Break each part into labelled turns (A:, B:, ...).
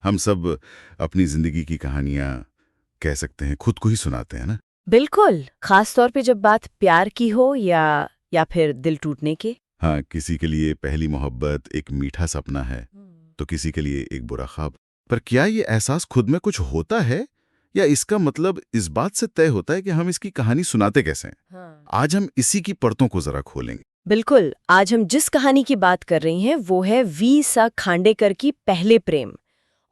A: हम सब अपनी जिंदगी की कहानियां कह सकते हैं, खुद को ही सुनाते हैं ना।
B: बिल्कुल, खास तौर पे जब बात प्यार की हो या फिर दिल टूटने की।
A: हाँ, किसी के लिए पहली मोहब्बत एक मीठा सपना है, तो किसी के लिए एक बुरा ख्वाब। पर क्या ये एहसास खुद में कुछ होता है, या इसका मतलब इस बात से तय होता है कि हम इसकी कहानी सुनाते कैसे हैं?
B: हाँ।
A: आज हम इसी की परतों को जरा खोलेंगे।
B: बिल्कुल, आज हम जिस कहानी की बात कर रही हैं वो है वी.स. खांडेकर की पहले प्रेम।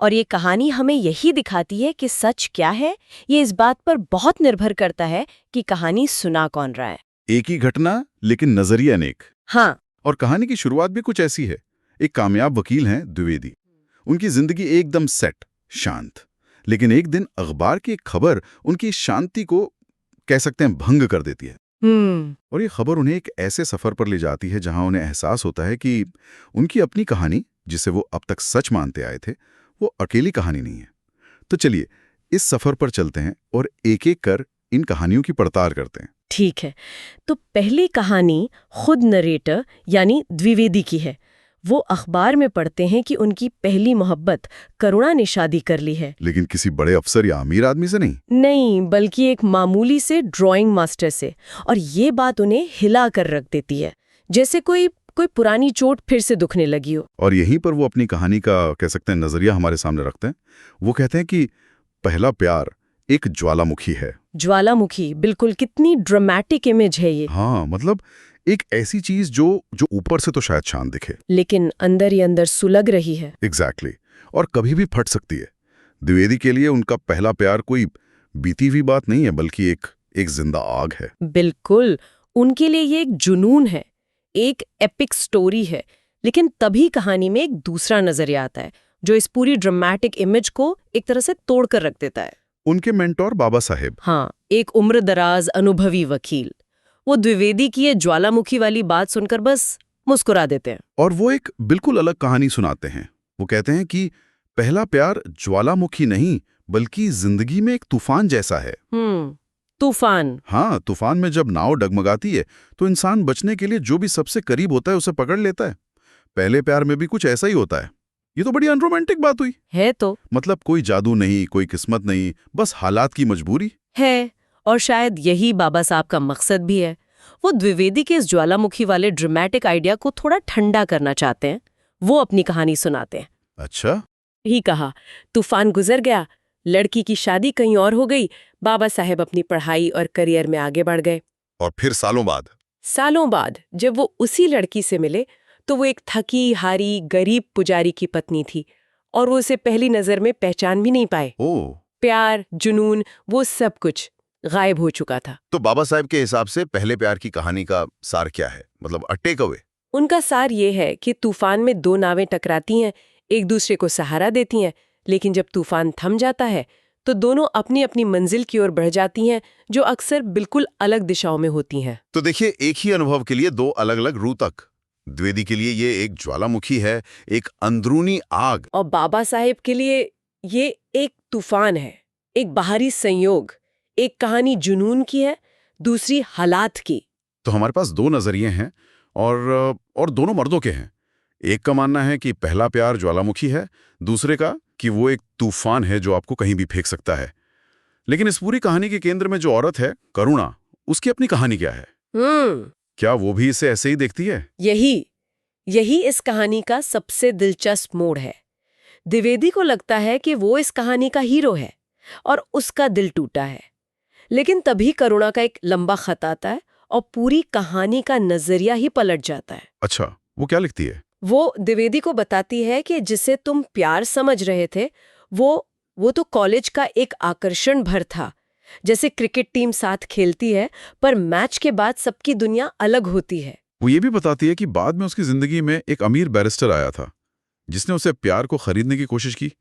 B: और ये कहानी हमें यही दिखाती है कि सच क्या है, ये इस बात पर बहुत निर्भर करता है कि कहानी सुना कौन रहा है।
A: एक ही घटना, लेकिन नजरिया अनेक।
B: हाँ।
A: और कहानी की शुरुआत भी कुछ ऐसी है। एक कामयाब वकील हैं द्विवेदी। उनकी जिंदगी एकदम सेट, शांत। लेकिन एक दिन अखबार की एक खबर उनकी शांति को, कह सकते हैं, भंग कर देती है। और ये खबर उन्हें एक ऐसे सफर पर ले जाती है जहां उन्हें एहसास होता है कि उनकी अपनी कहानी, जिसे वो अब तक सच मानते आए थे, वो अकेली कहानी नहीं है। तो चलिए इस सफर पर चलते हैं और एक एक कर इन कहानियों की पड़ताल करते हैं।
B: ठीक है, तो पहली कहानी खुद नरेटर यानी द्विवेदी की है। वो अखबार में पढ़ते हैं कि उनकी पहली मोहब्बत करुणा ने शादी कर ली है।
A: लेकिन किसी बड़े अफसर या अमीर आदमी से नहीं।
B: नहीं, बल्कि एक मामूली से ड्राइंग मास्टर से। और ये बात उन्हें हिला कर रख देती है, जैसे कोई पुरानी चोट फिर से दुखने लगी हो।
A: और यहीं पर वो अपनी कहानी का, कह सकते हैं, नजरिया हमारे सामने रखते हैं। वो कहते हैं कि पहला प्यार एक ज्वालामुखी है।
B: ज्वालामुखी, बिल्कुल, कितनी ड्रामेटिक इमेज है ये।
A: हाँ, मतलब एक ऐसी चीज जो जो ऊपर से तो शायद शांत दिखे,
B: लेकिन अंदर ही अंदर सुलग रही है।
A: एग्जैक्टली और कभी भी फट सकती है। द्विवेदी के लिए उनका पहला प्यार कोई बीती हुई बात नहीं है, बल्कि एक जिंदा आग है।
B: बिल्कुल, उनके लिए ये एक जुनून है, एक एपिक स्टोरी है। लेकिन तभी कहानी में एक दूसरा नजरिया आता है जो इस पूरी ड्रामेटिक इमेज को एक तरह से तोड़ कर रख देता है।
A: उनके मेंटोर बाबा साहेब।
B: हाँ, एक उम्रदराज अनुभवी वकील। वो द्विवेदी की ये ज्वालामुखी वाली बात सुनकर बस मुस्कुरा देते हैं।
A: और वो एक बिल्कुल अलग कहानी सुनाते हैं। वो कहते हैं कि पहला प्यार ज्वालामुखी नहीं, बल्कि जिंदगी में एक तूफान जैसा है।
B: तूफान।
A: हाँ, तूफान में जब नाव डगमगाती है तो इंसान बचने के लिए जो भी सबसे करीब होता है उसे पकड़ लेता है। पहले प्यार में भी कुछ ऐसा ही होता है। ये तो बड़ी अनरोमांटिक बात हुई
B: है तो।
A: मतलब कोई जादू नहीं, कोई किस्मत नहीं, बस हालात की मजबूरी
B: है। और शायद यही बाबा साहब का मकसद भी है। वो द्विवेदी के इस ज्वालामुखी वाले ड्रामेटिक आइडिया को थोड़ा ठंडा करना चाहते हैं। वो अपनी कहानी सुनाते हैं।
A: अच्छा।
B: ही कहा, तूफान गुजर गया, लड़की की शादी कहीं और हो गई, बाबा साहेब अपनी पढ़ाई और करियर में आगे बढ़ गए।
A: और फिर
B: सालों बाद जब वो उसी लड़की से मिले तो वो एक थकी हारी गरीब पुजारी की पत्नी थी, और वो उसे पहली नजर में पहचान भी नहीं पाए। प्यार, जुनून, वो सब कुछ गायब हो चुका था।
A: तो बाबा साहब के हिसाब से पहले प्यार की कहानी का सार क्या है, मतलब अ टेक अवे?
B: उनका सार ये है कि तूफान में दो नावें टकराती हैं, एक दूसरे को सहारा देती हैं, लेकिन जब तूफान थम जाता है तो दोनों अपनी अपनी मंजिल की ओर बढ़ जाती हैं, जो अक्सर बिल्कुल अलग दिशाओं में होती हैं।
A: तो देखिए, एक ही अनुभव के लिए दो अलग अलग रूतक। द्विवेदी के लिए ये एक ज्वालामुखी है, एक अंदरूनी आग।
B: और बाबा साहेब के लिए ये एक तूफान है, एक बाहरी संयोग। एक कहानी जुनून की है, दूसरी हालात की।
A: तो हमारे पास दो नजरिए हैं और दोनों मर्दों के हैं। एक का मानना है कि पहला प्यार ज्वालामुखी है, दूसरे का कि वो एक तूफान है जो आपको कहीं भी फेंक सकता है। लेकिन इस पूरी कहानी के केंद्र में जो औरत है, करुणा, उसकी अपनी कहानी क्या है? क्या वो भी इसे ऐसे ही देखती है?
B: यही इस कहानी का सबसे दिलचस्प मोड़ है। द्विवेदी को लगता है कि वो इस कहानी का हीरो है और उसका दिल टूटा है। लेकिन तभी करुणा का एक लंबा खत आता है और पूरी कहानी का नजरिया ही पलट जाता है।
A: अच्छा, वो क्या लिखती है?
B: वो द्विवेदी को बताती है कि जिसे तुम प्यार समझ रहे थे, वो तो कॉलेज का एक आकर्षण भर था। जैसे क्रिकेट टीम साथ खेलती है, पर मैच के बाद सबकी दुनिया अलग होती है।
A: वो ये भी बताती है कि बाद में उसकी जिंदगी में एक अमीर बैरिस्टर आया था, जिसने उसे प्यार को खरीदने की कोशिश की,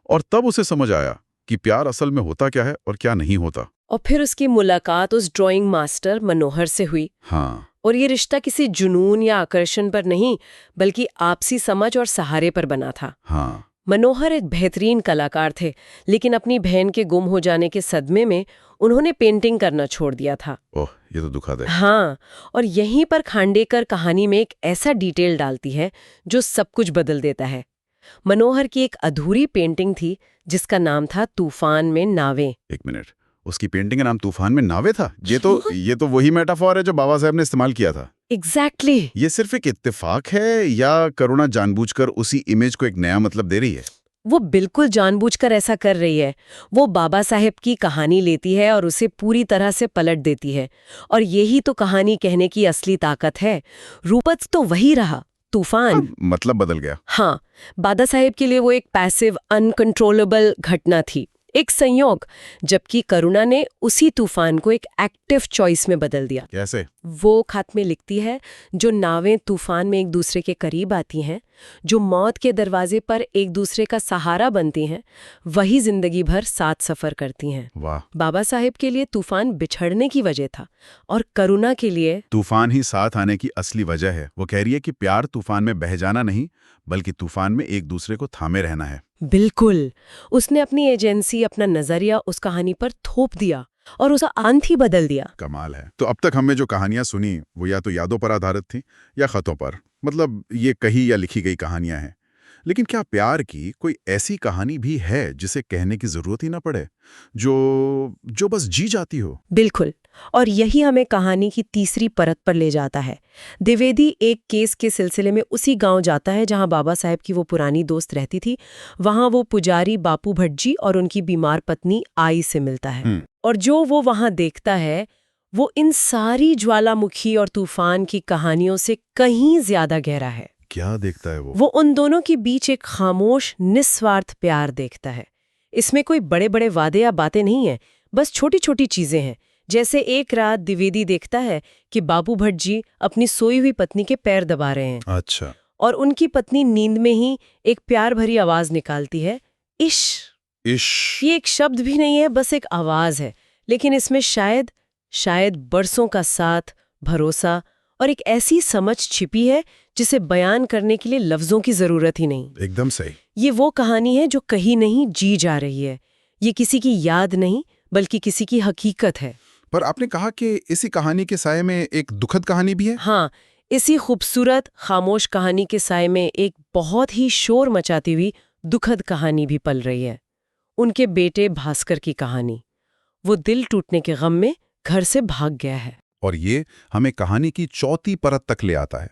A: और तब उसे समझ आया कि प्यार असल में होता क्या है और क्या नहीं होता।
B: और फिर उसकी मुलाकात उस ड्राइंग मास्टर मनोहर से हुई।
A: हाँ।
B: और ये रिश्ता किसी जुनून या आकर्षण पर नहीं, बल्कि आपसी समझ और सहारे पर बना था।
A: हाँ।
B: मनोहर एक बेहतरीन कलाकार थे, लेकिन अपनी बहन के गुम हो जाने के सदमे में उन्होंने पेंटिंग करना छोड़ दिया था।
A: ओह, ये तो दुखद है।
B: हाँ, और यहीं पर खांडेकर कहानी में एक ऐसा डिटेल डालती है जो सब कुछ बदल देता है। मनोहर की एक अधूरी पेंटिंग थी जिसका नाम था तूफान में नावें।
A: एक मिनट, उसकी पेंटिंग का नाम तूफान में नावे था? ये तो वही मेटाफोर है जो बाबा साहब ने इस्तेमाल किया था।
B: एग्जैक्टली।
A: ये सिर्फ एक इत्तेफाक है या करुणा जानबूझकर उसी इमेज को एक नया मतलब दे रही है?
B: वो बिल्कुल जानबूझकर ऐसा कर रही है। वो बाबा साहेब की कहानी लेती है और उसे पूरी तरह से पलट देती है। और यही तो कहानी कहने की असली ताकत है। रूपक तो वही रहा, तूफान।
A: मतलब बदल गया।
B: हाँ, बाबा साहेब के लिए वो एक पैसिव अनकंट्रोलेबल घटना थी, एक संयोग, जबकि करुणा ने उसी तूफान को एक एक्टिव चॉइस में बदल दिया।
A: कैसे?
B: वो खात में लिखती है, जो नावें तूफान में एक दूसरे के करीब आती हैं, जो मौत के दरवाजे पर एक दूसरे का सहारा बनती हैं, वही जिंदगी भर साथ सफर करती हैं।
A: वाह।
B: बाबा साहेब के लिए तूफान बिछड़ने की वजह था और करुणा के लिए
A: तूफान ही साथ आने की असली वजह है। वो कह रही है कि प्यार तूफान में बह जाना नहीं, बल्कि तूफान में एक दूसरे को थामे रहना है।
B: बिल्कुल। उसने अपनी एजेंसी, अपना नजरिया उस कहानी पर थोप दिया और उसका अंत ही बदल दिया।
A: कमाल है। तो अब तक हमने जो कहानियां सुनी वो या तो यादों पर आधारित थी या खतों पर, मतलब ये कही या लिखी गई कहानियां हैं। लेकिन क्या प्यार की कोई ऐसी कहानी भी है जिसे कहने की जरूरत ही ना पड़े, जो बस जी जाती हो?
B: बिल्कुल। और यही हमें कहानी की तीसरी परत पर ले जाता है। द्विवेदी एक केस के सिलसिले में उसी गांव जाता है जहां बाबा साहेब की वो पुरानी दोस्त रहती थी। वहां वो पुजारी बापू भट्ट जी और उनकी बीमार पत्नी आई से मिलता है। और जो वो वहां देखता है वो इन सारी ज्वालामुखी और तूफान की कहानियों से कहीं ज्यादा गहरा है।
A: क्या देखता है वो?
B: वो उन दोनों के बीच एक खामोश निस्वार्थ प्यार देखता है। इसमें कोई बड़े बड़े वादे या बातें नहीं है, बस छोटी छोटी चीजें हैं। जैसे एक रात द्विवेदी देखता है कि बाबू भट्ट जी अपनी सोई हुई पत्नी के पैर दबा रहे हैं।
A: अच्छा।
B: और उनकी पत्नी नींद में ही एक प्यार भरी आवाज निकालती है, इश।
A: इश।
B: ये एक शब्द भी नहीं है, बस एक आवाज है, लेकिन इसमें शायद बरसों का साथ, भरोसा और एक ऐसी समझ छिपी है जिसे बयान करने के लिए लफ्जों की जरूरत ही नहीं।
A: एकदम सही।
B: ये वो कहानी है जो कहीं नहीं जी जा रही है। ये किसी की याद नहीं, बल्कि किसी की हकीकत है।
A: पर आपने कहा कि इसी कहानी के साये में एक दुखद कहानी भी है?
B: हाँ, इसी खूबसूरत खामोश कहानी के साये में एक बहुत ही शोर मचाती हुई दुखद कहानी भी पल रही है। उनके बेटे भास्कर की कहानी। वो दिल टूटने के गम में घर से भाग गया है।
A: और ये हमें कहानी की चौथी परत तक ले आता है।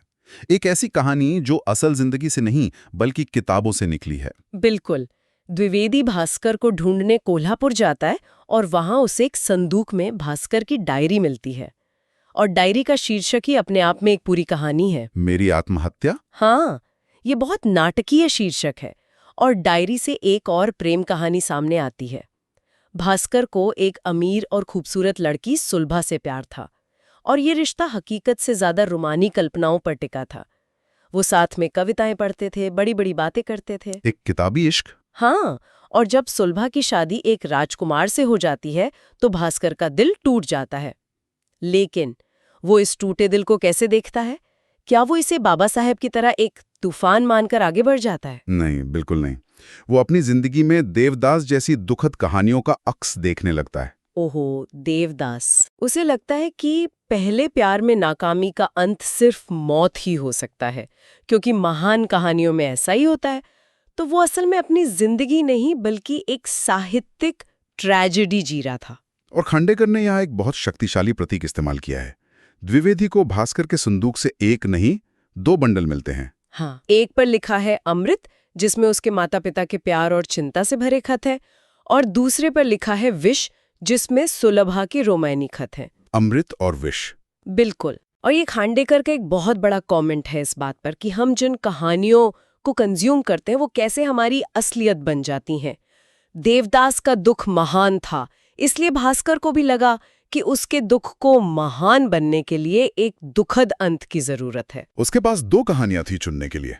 A: एक ऐसी कहानी जो असल जिंदगी से नहीं बल्कि किताबों से निकली है।
B: बिल्कुल। द्विवेदी भास्कर को ढूंढने कोल्हापुर जाता है और वहां उसे एक संदूक में भास्कर की डायरी मिलती है। और डायरी का शीर्षक ही अपने आप में एक पूरी कहानी है।
A: मेरी आत्महत्या?
B: हाँ, ये बहुत नाटकीय शीर्षक है। और डायरी से एक और प्रेम कहानी सामने आती है। भास्कर को एक अमीर और खूबसूरत लड़की सुलभा से प्यार था और ये रिश्ता हकीकत से ज्यादा रोमानी कल्पनाओं पर टिका था। वो साथ में कविताएं पढ़ते थे, बड़ी बड़ी बातें करते थे।
A: एक किताबी इश्क।
B: हाँ, और जब सुलभा की शादी एक राजकुमार से हो जाती है तो भास्कर का दिल टूट जाता है। लेकिन वो इस टूटे दिल को कैसे देखता है? क्या वो इसे बाबा साहेब की तरह एक तूफान मानकर आगे बढ़ जाता है?
A: नहीं, बिल्कुल नहीं। वो अपनी जिंदगी में देवदास जैसी दुखद कहानियों का अक्स देखने लगता है।
B: ओहो, देवदास। उसे लगता है कि पहले प्यार में नाकामी का अंत सिर्फ मौत ही हो सकता है, क्योंकि महान कहानियों में ऐसा ही होता है। तो वो असल में अपनी जिंदगी नहीं बल्कि एक साहित्यिक ट्रेजेडी जी रहा था।
A: और खांडेकर ने यहाँ एक बहुत शक्तिशाली प्रतीक इस्तेमाल किया है। द्विवेदी को भास्कर के संदूक से एक नहीं 2 बंडल मिलते हैं।
B: हाँ, एक पर लिखा है अमृत, जिसमें उसके माता पिता के प्यार और चिंता से भरे खत है, और दूसरे पर लिखा है विष, जिसमें सुलभा के रोमानी खत हैं।
A: अमृत और विष।
B: बिल्कुल। और ये खांडेकर का एक बहुत बड़ा कमेंट है इस बात पर कि हम जिन कहानियों को कंज्यूम करते हैं वो कैसे हमारी असलियत बन जाती हैं। देवदास का दुख महान था, इसलिए भास्कर को भी लगा कि उसके दुख को महान बनने के लिए एक दुखद अंत की जरूरत है।
A: उसके पास 2 कहानियां थी चुनने के लिए।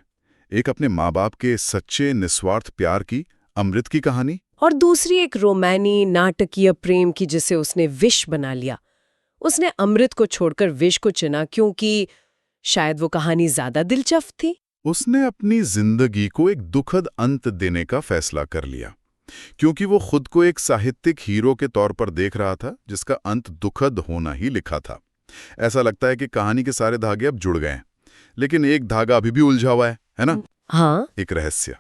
A: एक अपने माँ बाप के सच्चे निस्वार्थ प्यार की अमृत की कहानी,
B: और दूसरी एक रोमानी नाटकीय प्रेम की जिसे उसने विष बना लिया। उसने अमृत को छोड़कर विष को चुना क्योंकि शायद वो कहानी ज्यादा दिलचस्प थी।
A: उसने अपनी जिंदगी को एक दुखद अंत देने का फैसला कर लिया, क्योंकि वो खुद को एक साहित्यिक हीरो के तौर पर देख रहा था जिसका अंत दुखद होना ही लिखा था। ऐसा लगता है कि कहानी के सारे धागे अब जुड़ गए हैं, लेकिन एक धागा अभी भी उलझा हुआ है ना?
B: हाँ,
A: एक रहस्य।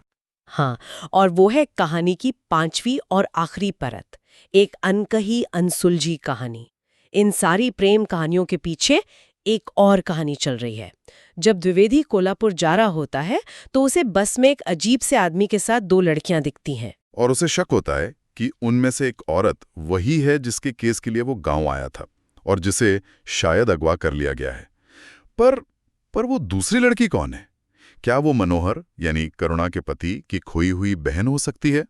B: हाँ, और वो है कहानी की 5वीं और आखिरी परत, एक अनकही अनसुलझी कहानी। इन सारी प्रेम कहानियों के पीछे एक और कहानी चल रही है। जब द्विवेदी कोल्हापुर जा रहा होता है तो उसे बस में एक अजीब से आदमी के साथ 2 लड़कियां दिखती हैं।
A: और उसे शक होता है कि उनमें से एक औरत वही है जिसके केस के लिए वो गांव आया था और जिसे शायद अगवा कर लिया गया है। पर वो दूसरी लड़की कौन है? क्या वो मनोहर यानी करुणा के पति की खोई हुई बहन हो सकती है?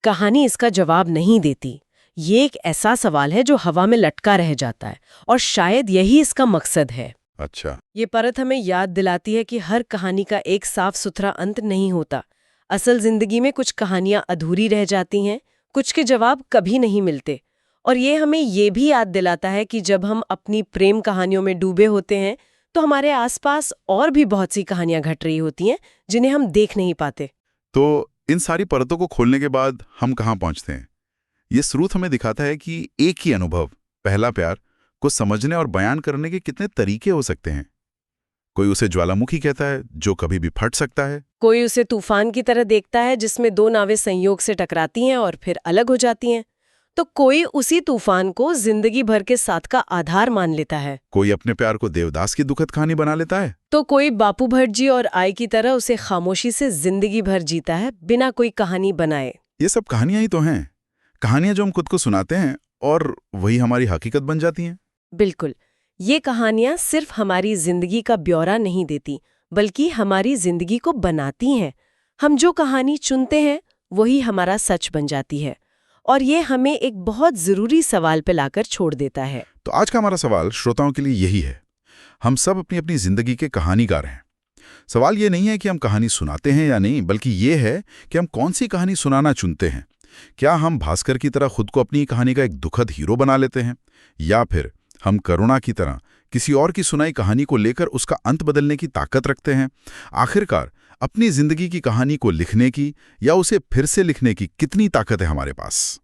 B: कहानी इसका जवाब नहीं देती। ये एक ऐसा सवाल है जो हवा में लटका रह जाता है और शायद यही इसका मकसद है।
A: अच्छा।
B: ये परत हमें याद दिलाती है कि हर कहानी का एक साफ सुथरा अंत नहीं होता। असल जिंदगी में कुछ कहानियां अधूरी रह जाती हैं, कुछ के जवाब कभी नहीं मिलते। और ये हमें ये भी याद दिलाता है कि जब हम अपनी प्रेम कहानियों में डूबे होते हैं तो हमारे आसपास और भी बहुत सी कहानियां घट रही होती हैं जिन्हें हम देख नहीं पाते।
A: तो इन सारी परतों को खोलने के बाद हम कहाँ पहुंचते हैं? ये स्रोत हमें दिखाता है कि एक ही अनुभव, पहला प्यार, को समझने और बयान करने के कितने तरीके हो सकते हैं। कोई उसे ज्वालामुखी कहता है जो कभी भी फट सकता है।
B: कोई उसे तूफान की तरह देखता है जिसमें 2 नावें संयोग से टकराती हैं और फिर अलग हो जाती हैं। तो कोई उसी तूफान को जिंदगी भर के साथ का आधार मान लेता है।
A: कोई अपने प्यार को देवदास की दुखद कहानी बना लेता है।
B: तो कोई बापू भट्ट जी और आई की तरह उसे खामोशी से जिंदगी भर जीता है बिना कोई कहानी बनाए।
A: ये सब कहानियां ही तो हैं, कहानियां जो हम खुद को सुनाते हैं और वही हमारी हकीकत बन जाती हैं।
B: बिल्कुल, ये कहानियां सिर्फ हमारी जिंदगी का ब्यौरा नहीं देती, बल्कि हमारी जिंदगी को बनाती हैं। हम जो कहानी चुनते हैं वही हमारा सच बन जाती है। और ये हमें एक बहुत जरूरी सवाल पे लाकर छोड़ देता है।
A: तो आज का हमारा सवाल श्रोताओं के लिए यही है। हम सब अपनी अपनी जिंदगी के कहानीकार हैं। सवाल ये नहीं है कि हम कहानी सुनाते हैं या नहीं, बल्कि ये है कि हम कौन सी कहानी सुनाना चुनते हैं। क्या हम भास्कर की तरह खुद को अपनी कहानी का एक दुखद हीरो बना लेते हैं, या फिर हम करुणा की तरह किसी और की सुनाई कहानी को लेकर उसका अंत बदलने की ताकत रखते हैं? आखिरकार अपनी जिंदगी की कहानी को लिखने की या उसे फिर से लिखने की कितनी ताकत है हमारे पास?